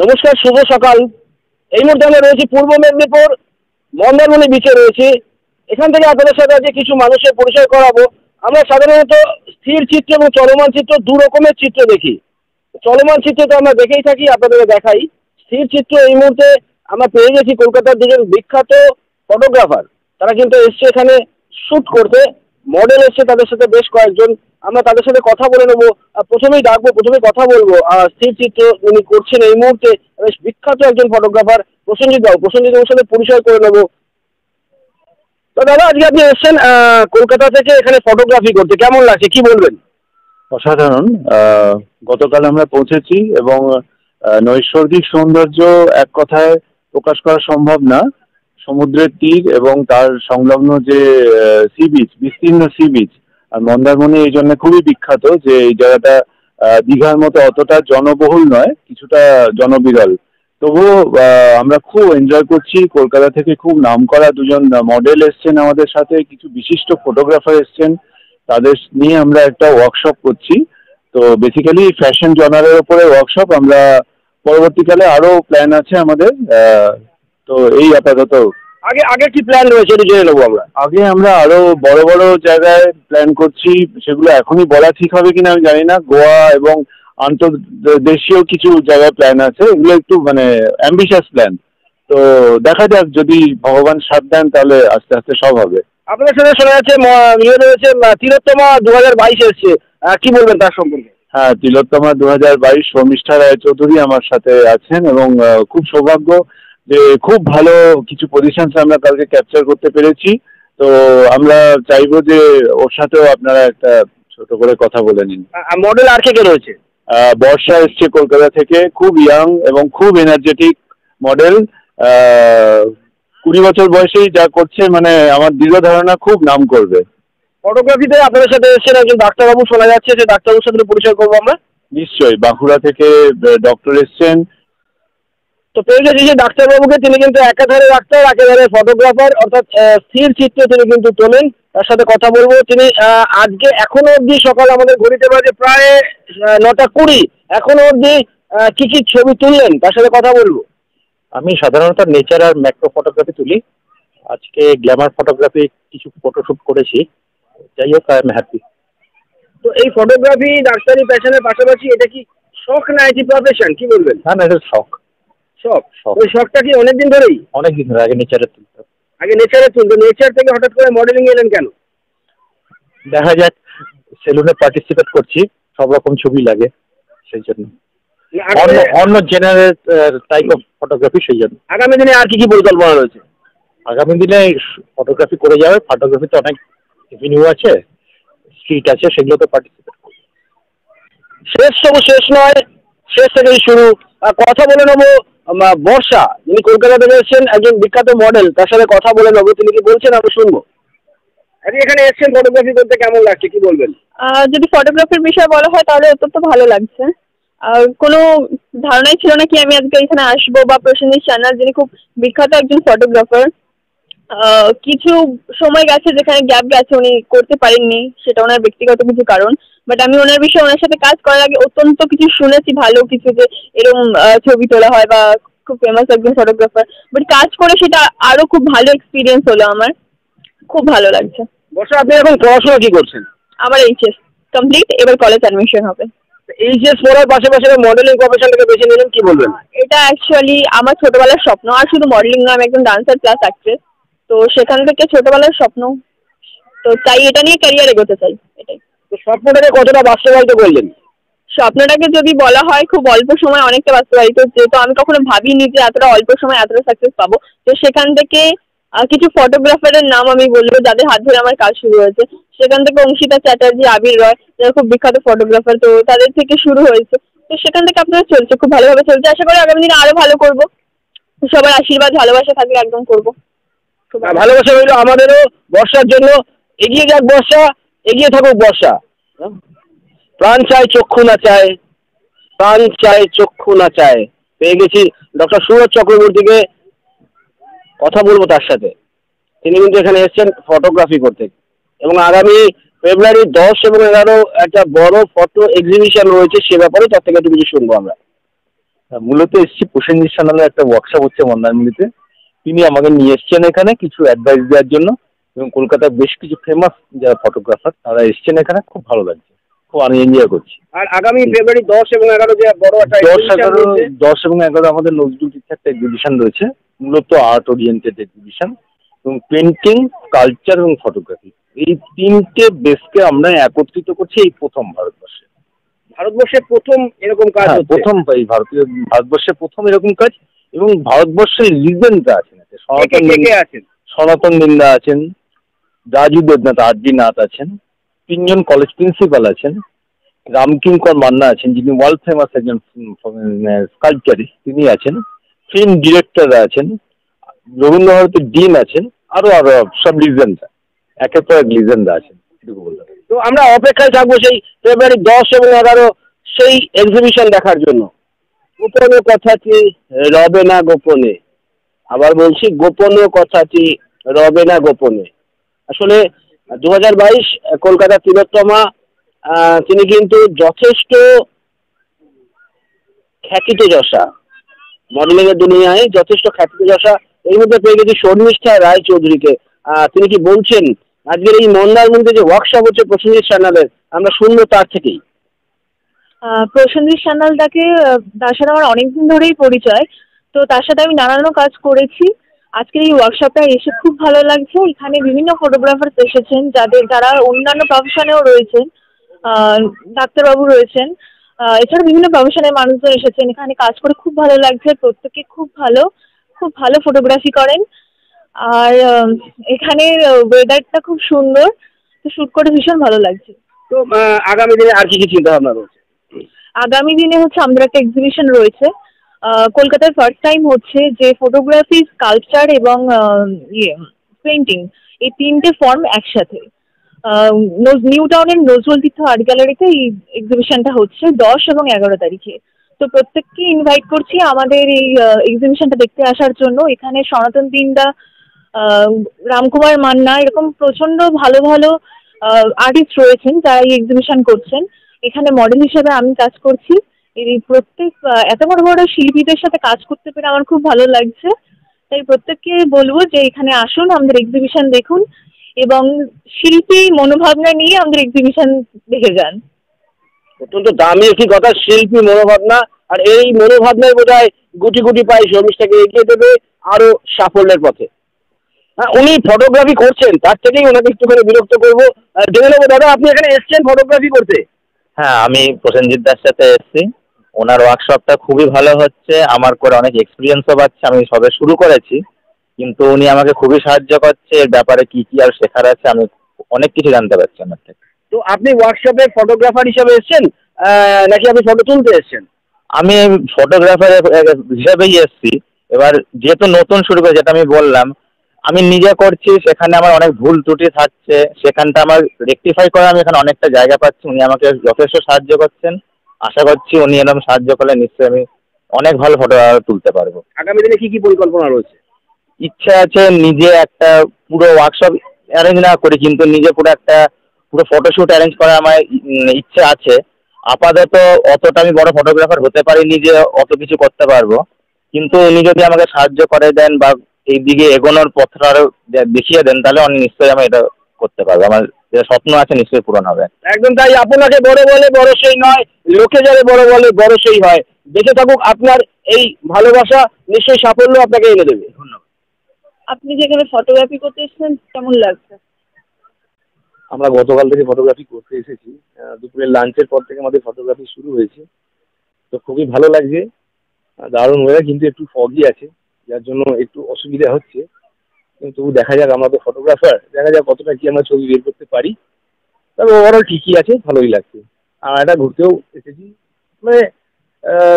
নমস্কার, শুভ সকাল। এই মুহূর্তে আমরা রয়েছি পূর্ব মেদিনীপুর মন্দারমণি বিচে রয়েছি। এখান থেকে আপনাদের সাথে আজকে কিছু মানুষের পরিচয় করাবো। আমরা সাধারণত স্থির চিত্র এবং চলমান চিত্র দু রকমের চিত্র দেখি। চলমান চিত্র তো আমরা দেখেই থাকি, আপনাদেরকে দেখাই। স্থির চিত্র এই মুহূর্তে আমরা পেয়ে গেছি কলকাতার দুজন বিখ্যাত ফটোগ্রাফার। তারা কিন্তু এসছে এখানে শ্যুট করতে, মডেল এসছে তাদের সাথে বেশ কয়েকজন। আমরা তাদের সাথে কথা বলে নেবো। প্রথমেই ডাকবো, প্রথমেই কথা বলবো। স্থির চিত্র উনি করছেন এই মুহূর্তে, বেশ বিখ্যাত একজন ফটোগ্রাফার প্রসেনজিৎ বাবু। প্রসেনজিৎ বাবুর সাথে পরিচয় করে নেবো। তো দাদা, আজকে আপনি এসছেন কলকাতা থেকে এখানে ফটোগ্রাফি করতে, কেমন লাগছে কি বলবেন? অসাধারণ। গতকাল আমরা পৌঁছেছি এবং নৈসর্গিক সৌন্দর্য এক কথায় প্রকাশ করা সম্ভব না। সমুদ্রের তীর এবং তার সংলগ্ন যে সি বিচ, বিস্তীর্ণ সি বিচ। আর মন্দারমণি এই জন্য খুবই বিখ্যাত যে এই জায়গাটা দীঘার মতো অতটা জনবহুল নয়, কিছুটা জনবিরল। তবুও আমরা খুব এনজয় করছি। কলকাতা থেকে খুব নামকরা দুজন মডেল এসছেন আমাদের সাথে, কিছু বিশিষ্ট ফটোগ্রাফার এসছেন, তাদের নিয়ে আমরা একটা ওয়ার্কশপ করছি। তো বেসিক্যালি ফ্যাশন জনারের ওপরে ওয়ার্কশপ। আমরা পরবর্তীকালে আরো প্ল্যান আছে আমাদের। তো এই আপাতত। আগে আগে কি প্ল্যান রয়েছে একটু জেনে নেবো আমরা। আগে আমরা আরো বড় বড় জায়গায় প্ল্যান করছি, সেগুলো এখনই বলা ঠিক হবে কিনা আমি জানি না। গোয়া এবং আন্তর্দেশীয় কিছু জায়গায় প্ল্যান আছে, এগুলো একটু মানে অ্যাম্বিশাস প্ল্যান। তো দেখা যাক, যদি ভগবান সাথ দেন তাহলে আস্তে আস্তে সব হবে। আপনাদের সাথে শোনা যাচ্ছে ইয়ে রয়েছে, তিলোত্তমা 2022 এসছে, কি বলবেন তার সম্পর্কে? হ্যাঁ, তিলোত্তমা 2022 শর্মিষ্ঠা রায়চৌধুরী আমার সাথে আছেন এবং খুব সৌভাগ্য যে খুব ভালো কিছু পজিশনস আমরা কালকে ক্যাপচার করতে পেরেছি। তো আমরা চাইবো যে ওর সাথেও আপনারা একটা ছোট করে কথা বলে নিন। মডেল আর কে কে রয়েছে? বর্ষা এসছে কলকাতা থেকে, খুব ইয়াং এবং খুব এনার্জেটিক মডেল। 20 বছর বয়সেই যা করছে, মানে আমার দৃঢ় ধারণা খুব নাম করবে। ফটোগ্রাফিতে আপনাদের সাথে এসেছেন একজন ডাক্তারবাবু, শোনা যাচ্ছে যে ডাক্তারবাবুর সাথে পরিচয় করবো আমরা। নিশ্চয়ই, বাঁকুড়া থেকে ডক্টর এসছেন। তো পেয়ে গেছি যে ডাক্তারবাবুকে, তিনি কিন্তু একাধারে ডাক্তার একেবারে ফটোগ্রাফার, অর্থাৎ স্থির চিত্র তিনি কিন্তু তোলেন। তার সাথে কথা বলবো। তিনি আজকে এখনো অবধি সকাল আমাদের ঘড়িতে বাজে প্রায় 9:20, এখনো অবধি কি কি ছবি তুললেন তার সাথে কথা বলবো। আমি সাধারণত নেচার আর ম্যাক্রো ফটোগ্রাফি তুলি। আজকে গ্ল্যামার ফটোগ্রাফি কিছু ফটোশ্যুট করেছি। যাই হোক, আই এম হ্যাপি। তো এই ফটোগ্রাফি ডাক্তারি প্যাশনের পাশাপাশি এটা কি শখ না এটি প্রফেশন, কি বলবেন? না না, এটা শখ। শখ? ওই শখটা কি অনেকদিন ধরেই? অনেকদিন ধরে। আগে নেচারে তুলতাম। আগে নেচারে তুলতো, নেচার থেকে হঠাৎ করে মডেলিং এলেন কেন? দেখা যাক, সেলুনে পার্টিসিপেট করছি, সব রকম ছবি লাগে, সেই জন্য। অন্য জেনারেল টাইপ অফ ফটোগ্রাফি, সেই জন্য। আগামী দিনে আর কি কি পরিকল্পনা রয়েছে? আগামী দিনে ফটোগ্রাফি করে যাবে। ফটোগ্রাফিতে অনেক এভিনিউ আছে, স্ট্রিট আছে, সেগুলোতে পার্টিসিপেট করবে। শেষ তবু শেষ নয়, শেষ থেকেই শুরু। কথা বলে নেবো বর্ষা, যিনি কলকাতা থেকে এসেছেন, একজন বিখ্যাত মডেল। তার সাথে কথা বলে নেবো, তিনি কি বলছেন আমি শুনবো। আপনি এখানে এসেছেন ফটোগ্রাফি করতে, কেমন লাগছে কি বলবেন? যদি ফটোগ্রাফির বিষয়ে বলা হয় তাহলে অত্যন্ত ভালো লাগছে। কোনো ধারণাই ছিল না কি আমি আজকে এখানে আসবো, বা প্রসেনজিৎ সান্যাল যিনি খুব বিখ্যাত একজন ফটোগ্রাফার। কিছু সময় গেছে যেখানে গ্যাপ গেছে, উনি করতে পারেননি, সেটা ওনার ব্যক্তিগত কিছু কারণ। বাট আমি ওনার বিষয়ে ওনার সাথে কাজ করার আগে অত্যন্ত কিছু শুনেছি, ভালো কিছু, যে এরকম ছবি তোলা হয় বা খুব ফেমাস একজন ফটোগ্রাফার। বাট কাজ করে সেটা আরো খুব ভালো এক্সপিরিয়েন্স হলো আমার, খুব ভালো লাগছে। বর্ষা, আপনি এখন পড়াশোনা কি করছেন? আমার এইচএস কমপ্লিট, এবার কলেজ অ্যাডমিশন হবে। এইচএস পড়ার পাশাপাশি মডেলিং প্রফেশনটাকে বেছে নিলেন, কি বলবেন? এটা অ্যাকচুয়ালি আমার ছোটবেলার স্বপ্ন। আর শুধু মডেলিং নয়, আমি একজন ডান্সার প্লাস অ্যাক্ট্রেস। তো সেখান থেকে ছোটবেলার স্বপ্ন, তো চাই এটা নিয়ে ক্যারিয়ার এগোতে চাই, এটাই। তো স্বপ্নটাকে কতটা বাস্তবায়িত করলেন? স্বপ্নটাকে যদি বলা হয়, খুব অল্প সময় অনেকটা বাস্তবায়িত, যেহেতু আমি কখনো ভাবিনি যে এতটা অল্প সময় এতটা সাকসেস পাবো। তো সেখান থেকে কিছু ফটোগ্রাফারের নাম আমি বলবো যাদের হাত ধরে আমার কাজ শুরু হয়েছে। সেখান থেকে অঙ্কিতা চ্যাটার্জি, আবির রয়, যারা খুব বিখ্যাত ফটোগ্রাফার, তো তাদের থেকে শুরু হয়েছে। তো সেখান থেকে আপনারা চলছে, খুব ভালোভাবে চলছে। আশা করি আগামী দিনে আরো ভালো করবো। সবার আশীর্বাদ ভালোবাসা থাকলে একদম করবো। ভালোবাসা রইল আমাদেরও বর্ষার জন্য। এগিয়ে যাক বর্ষা, এগিয়ে থাকুক বর্ষা। প্রাণ চায় চক্ষু না চায়, প্রাণ চায় চক্ষু না চায়। পেয়ে গেছি ডক্টর সুরজ চক্রবর্তীকে, কথা বলবো তার সাথে। তিনি কিন্তু এখানে এসেছেন ফটোগ্রাফি করতে, এবং আগামী ফেব্রুয়ারি 10 এবং 11 একটা বড় ফটো এক্সিবিশন রয়েছে, সে ব্যাপারে তার থেকে একটু কিছু শুনবো আমরা। মূলত এসেছি প্রসেনজিৎ সান্যালের একটা ওয়ার্কশপ হচ্ছে মন্দারমণিতে। তিনি আমাকে নিয়ে এসছেন এখানে কিছু অ্যাডভাইস দেওয়ার জন্য, এবং কলকাতার বেশ কিছু ফেমাস যারা ফটোগ্রাফার তারা এসছেন এখানে। খুব ভালো লাগছে, খুব আমি এনজয় করছি। আর আগামী ফেব্রুয়ারি 10 এবং 11 যে বড় একটা 10 এবং 11 আমাদের নজরুল তীর্থে একটা এক্সিবিশন রয়েছে, মূলত আর্ট ওরিয়েন্টেড এক্সিবিশন, এবং পেন্টিং, কালচার এবং ফটোগ্রাফি, এই 3টে বেসকে আমরা একত্রিত করছি এই প্রথম ভারতবর্ষে। ভারতবর্ষে প্রথম এরকম কাজ হচ্ছে। প্রথম এই ভারতবর্ষে প্রথম এরকম কাজ, এবং ভারতবর্ষের লিজেন্ডরা আছেন, সনাতন নিন্দা আছেন, রাজু দেবনাথ, আর.ডি. নাথ আছেন, 3জন কলেজ প্রিন্সিপাল আছেন, রামকিঙ্কর মান্না আছেন যিনি ওয়ার্ল্ড ফেমাস একজন স্কাল্পচারিস্ট, তিনি আছেন, ফিল্ম ডিরেক্টররা আছেন, রবীন্দ্রভারতীর ডিন আছেন, আরো সব লিজেন্ডরা, একের পর এক লিজেন্ডরা আছেন। তো আমরা অপেক্ষায় থাকবো সেই ফেব্রুয়ারি 10 এবং 11 সেই এক্সিবিশন দেখার জন্য। গোপনে কথাটি রবে না গোপনে, আবার বলছি গোপনে কথাটি রবে না গোপনে। আসলে 2022 কলকাতা তিলোত্তমা তিনি কিন্তু যথেষ্ট খ্যাতিত যশা, মডেলিং এর দুনিয়ায় যথেষ্ট খ্যাতিত যশা। এর মধ্যে পেয়ে গেছি শর্মিষ্ঠা রায়চৌধুরীকে। তিনি কি বলছেন আজকের এই মন্দারমণিতে যে ওয়ার্কশপ হচ্ছে প্রসেনজিৎ সান্যালের, আমরা শুনবো তার থেকেই। প্রসেনজিৎ সান্যালদাকে তার সাথে আমার অনেকদিন ধরেই পরিচয়, তো তার সাথে আমি নানান কাজ করেছি। আজকের এই ওয়ার্কশপটা এসে খুব ভালো লাগছে। এখানে বিভিন্ন ফটোগ্রাফার এসেছেন যারা অন্যান্য প্রফেশনেও রয়েছেন, ডাক্তারবাবু রয়েছেন, এছাড়া বিভিন্ন প্রফেশনের মানুষজন এসেছেন। এখানে কাজ করে খুব ভালো লাগছে, প্রত্যেকে খুব ভালো ফটোগ্রাফি করেন। আর এখানের ওয়েদারটা খুব সুন্দর, তো শুট করে ভীষণ ভালো লাগছে। তো আগামী দিনে আর কি কি চিন্তা ভাবনা রয়েছে? আগামী দিনে হচ্ছে আমাদের একটা এক্সিবিশন রয়েছে কলকাতায়, ফার্স্ট টাইম হচ্ছে, যে ফটোগ্রাফি, স্কাল্পচার এবং পেইন্টিং, এই 3টে ফর্ম একসাথে নিউ টাউনের নজরুল তীর্থ আর্ট গ্যালারিতে এই এক্সিবিশনটা হচ্ছে 10 এবং 11 তারিখে। তো প্রত্যেককে ইনভাইট করছি আমাদের এই এক্সিবিশনটা দেখতে আসার জন্য। এখানে সনাতন দিন্দা, রামকুমার মান্না, এরকম প্রচন্ড ভালো আর্টিস্ট রয়েছেন যারা এই এক্সিবিশন করছেন। এখানে মডেল হিসেবে আমি কাজ করছি। এই প্রত্যেক এত বড় শিল্পীদের সাথে কাজ করতে পেরে আমার খুব ভালো লাগছে। তাই প্রত্যেককে বলবো যে এখানে আসুন, আমাদের এক্সিবিশন দেখুন এবং শিল্পী মনোভাবনা নিয়ে আমাদের এক্সিবিশন দেখে যান। অত্যন্ত দামি একটি কথা, শিল্পী মনোভাবনা। আর এই মনোভাবনায় বোধহয় গুটি গুটি পায়ে শর্মিষ্ঠাকে এগিয়ে দেবে আরো সাফল্যের পথে। উনি ফটোগ্রাফি করছেন, তার থেকেই ওনাকে একটুখানি বিরক্ত করবো, জেনে নেবো। দাদা, আপনি এখানে এসছেন ফটোগ্রাফি করতে? হ্যাঁ, আমি প্রসেনজিৎ দার সাথে এসেছি। ওনার ওয়ার্কশপটা খুবই ভালো হচ্ছে, আমার করে অনেক এক্সপিরিয়েন্সও পাচ্ছে। আমি সবে শুরু করেছি, কিন্তু উনি আমাকে খুবই সাহায্য করছে। এর ব্যাপারে কি আর শেখার আছে, আমি অনেক কিছু জানতে পারছি ওনার থেকে। তো আপনি ওয়ার্কশপে ফটোগ্রাফার হিসেবে এসছেন নাকি আপনি ফটো তুলতে এসছেন? আমি ফটোগ্রাফার হিসেবেই এসেছি। এবার যেহেতু নতুন শুরু করে, যেটা আমি বললাম, আমি নিজে করছি, সেখানে আমার অনেক ভুল ত্রুটি থাকছে, সেখানটা আমার রেকটিফাই করে আমি এখানে অনেকটা জায়গা পাচ্ছি। উনি আমাকে যথেষ্ট সাহায্য করছেন। আশা করছি উনি এরকম সাহায্য করলে নিশ্চয়ই আমি অনেক ভালো ফটো তুলতে পারবো। আগামী দিনে কি পরিকল্পনা রয়েছে? ইচ্ছা আছে নিজে একটা পুরো ওয়ার্কশপ অ্যারেঞ্জ না করি, কিন্তু নিজে পুরো ফটোশ্যুট অ্যারেঞ্জ করার আমার ইচ্ছা আছে। আপাতত অতটা আমি বড় ফটোগ্রাফার হতে পারিনি যে অত কিছু করতে পারবো, কিন্তু উনি যদি আমাকে সাহায্য করে দেন বা এই দিকে এগোনোর পথটা আরো দেখিয়ে দেন, তাহলে আমি নিশ্চয়ই আমি এটা করতে পারবো। আমার যে স্বপ্ন আছে নিশ্চয়ই পূরণ হবে। একদম তাই। আপনাকে বড় বলে বড় সেই নয়, লোকে যারা বড় বলে বড় সেই হয়। দেখে থাকুক আপনার এই ভালোবাসা, নিশ্চয়ই সাফল্য আপনাকে এনে দেবে। ধন্যবাদ। আপনি যেখানে ফটোগ্রাফি করতে এসেছেন কেমন লাগছে? আমরা গতকাল থেকে ফটোগ্রাফি করতে এসেছি। দুপুরের লাঞ্চের পর থেকে আমাদের ফটোগ্রাফি শুরু হয়েছে। তো খুবই ভালো লাগছে, দারুণ ওয়েদার, কিন্তু একটু ফগি আছে, যার জন্য একটু অসুবিধা হচ্ছে। কিন্তু দেখা যাক, আমরা তো ফটোগ্রাফার, দেখা যাক কতটা কি আমরা ছবি বের করতে পারি। তবে ওভারঅল ঠিকই আছে, ভালোই লাগছে। আর এটা ঘুরতেও এসেছি, মানে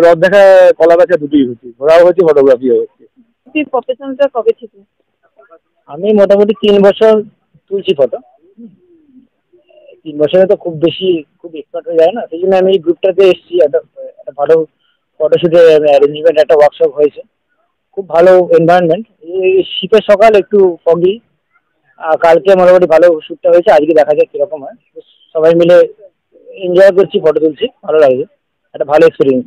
রথ দেখা, কলা গাছা দুটোই হচ্ছে, ঘোরাও হচ্ছে, ফটোগ্রাফিও হচ্ছে। প্রফেশনটা কবে থেকে? আমি মোটামুটি 3 বছর তুলছি ফটো। 3 বছরে তো খুব এক্সপার্ট হয়ে যায় না, সেই জন্য আমি এই গ্রুপটাতে এসেছি। একটা ভালো ফটোশুটের অ্যারেঞ্জমেন্ট, একটা ওয়ার্কশপ হয়েছে, খুব ভালো এনভায়রনমেন্ট। এই শীতের সকাল, একটু ফগি। কালকে মোটামুটি ভালো শ্যুটটা হয়েছে, আজকে দেখা যাক কীরকম হয়। সবাই মিলে এনজয় করছি, ফটো তুলছি, ভালো লাগছে, একটা ভালো এক্সপিরিয়েন্স।